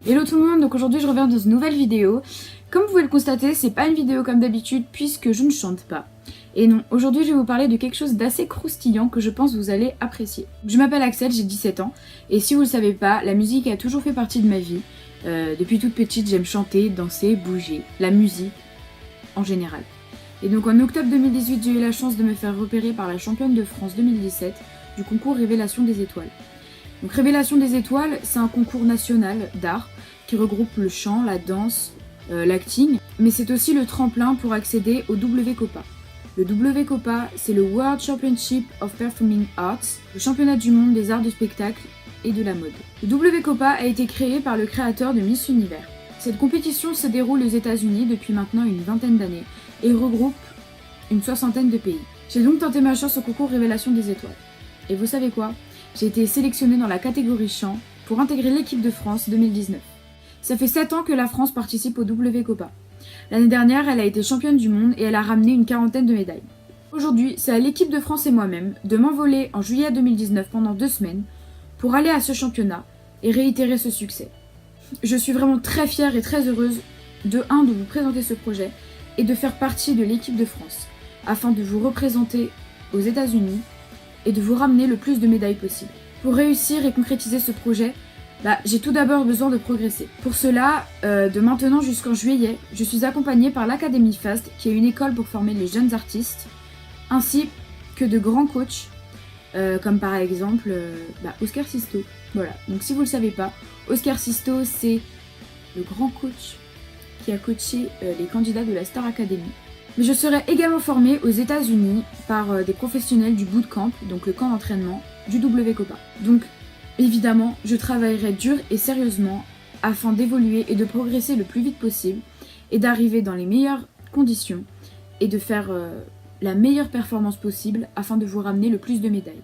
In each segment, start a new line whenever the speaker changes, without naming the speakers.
Hello tout le monde, donc aujourd'hui je reviens dans une nouvelle vidéo. Comme vous pouvez le constater, c'est pas une vidéo comme d'habitude puisque je ne chante pas. Et non, aujourd'hui je vais vous parler de quelque chose d'assez croustillant que je pense vous allez apprécier. Je m'appelle Axel, j'ai 17 ans, et si vous le savez pas, la musique a toujours fait partie de ma vie. Depuis toute petite, j'aime chanter, danser, bouger, la musique en général. Et donc en octobre 2018, j'ai eu la chance de me faire repérer par la championne de France 2017 du concours Révélation des étoiles. Donc Révélation des étoiles, c'est un concours national d'art qui regroupe le chant, la danse, l'acting, mais c'est aussi le tremplin pour accéder au WCOPA. Le WCOPA, c'est le World Championship of Performing Arts, le championnat du monde des arts de spectacle et de la mode. Le WCOPA a été créé par le créateur de Miss Univers. Cette compétition se déroule aux États-Unis depuis maintenant une vingtaine d'années et regroupe une soixantaine de pays. J'ai donc tenté ma chance au concours Révélation des étoiles. Et vous savez quoi ? J'ai été sélectionnée dans la catégorie chant pour intégrer l'équipe de France 2019. Ça fait 7 ans que la France participe au WCOPA. L'année dernière, elle a été championne du monde et elle a ramené une quarantaine de médailles. Aujourd'hui, c'est à l'équipe de France et moi-même de m'envoler en juillet 2019 pendant 2 semaines pour aller à ce championnat et réitérer ce succès. Je suis vraiment très fière et très heureuse de vous présenter ce projet et de faire partie de l'équipe de France afin de vous représenter aux États-Unis et de vous ramener le plus de médailles possible. Pour réussir et concrétiser ce projet, j'ai tout d'abord besoin de progresser. Pour cela, de maintenant jusqu'en juillet, je suis accompagnée par l'Académie FAST, qui est une école pour former les jeunes artistes, ainsi que de grands coachs, comme par exemple Oscar Sisto. Voilà, donc si vous ne le savez pas, Oscar Sisto, c'est le grand coach qui a coaché les candidats de la Star Academy. Mais je serai également formée aux États-Unis par des professionnels du bootcamp, donc le camp d'entraînement du WCOPA. Donc évidemment, je travaillerai dur et sérieusement afin d'évoluer et de progresser le plus vite possible et d'arriver dans les meilleures conditions et de faire la meilleure performance possible afin de vous ramener le plus de médailles.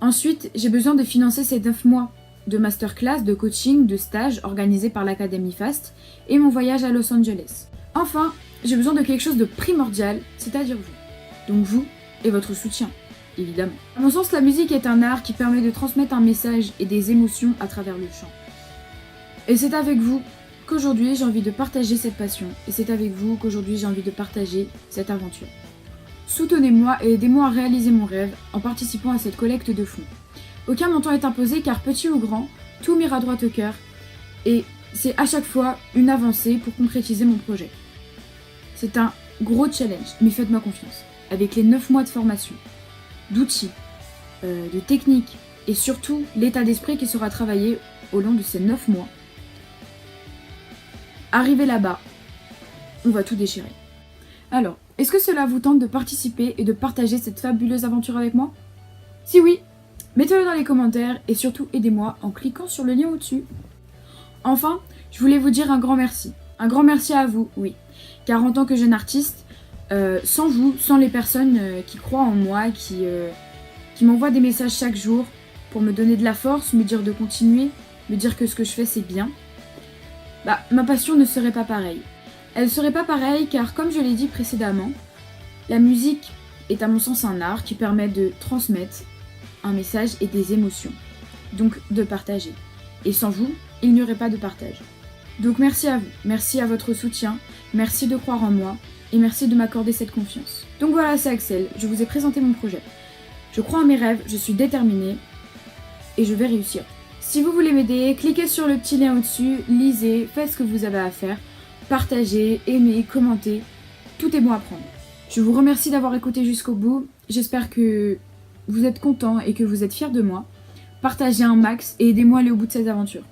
Ensuite, j'ai besoin de financer ces 9 mois de masterclass, de coaching, de stage organisés par l'Académie FAST et mon voyage à Los Angeles. Enfin, j'ai besoin de quelque chose de primordial, c'est-à-dire vous. Donc vous et votre soutien, évidemment. À mon sens, la musique est un art qui permet de transmettre un message et des émotions à travers le chant. Et c'est avec vous qu'aujourd'hui j'ai envie de partager cette passion. Et c'est avec vous qu'aujourd'hui j'ai envie de partager cette aventure. Soutenez-moi et aidez-moi à réaliser mon rêve en participant à cette collecte de fonds. Aucun montant est imposé car petit ou grand, tout m'ira droit au cœur. Et c'est à chaque fois une avancée pour concrétiser mon projet. C'est un gros challenge, mais faites-moi confiance. Avec les 9 mois de formation, d'outils, de techniques et surtout l'état d'esprit qui sera travaillé au long de ces 9 mois. Arrivé là-bas, on va tout déchirer. Alors, est-ce que cela vous tente de participer et de partager cette fabuleuse aventure avec moi ? Si oui, mettez-le dans les commentaires et surtout aidez-moi en cliquant sur le lien au-dessus. Enfin, je voulais vous dire un grand merci. Un grand merci à vous, oui. Car en tant que jeune artiste, sans vous, sans les personnes qui croient en moi, qui m'envoient des messages chaque jour pour me donner de la force, me dire de continuer, me dire que ce que je fais c'est bien, ma passion ne serait pas pareille. Elle ne serait pas pareille car comme je l'ai dit précédemment, la musique est à mon sens un art qui permet de transmettre un message et des émotions, donc de partager. Et sans vous, il n'y aurait pas de partage. Donc merci à vous, merci à votre soutien, merci de croire en moi et merci de m'accorder cette confiance. Donc voilà, c'est Axel, je vous ai présenté mon projet. Je crois en mes rêves, je suis déterminée et je vais réussir. Si vous voulez m'aider, cliquez sur le petit lien au-dessus, lisez, faites ce que vous avez à faire, partagez, aimez, commentez, tout est bon à prendre. Je vous remercie d'avoir écouté jusqu'au bout, j'espère que vous êtes contents et que vous êtes fiers de moi. Partagez un max et aidez-moi à aller au bout de cette aventure.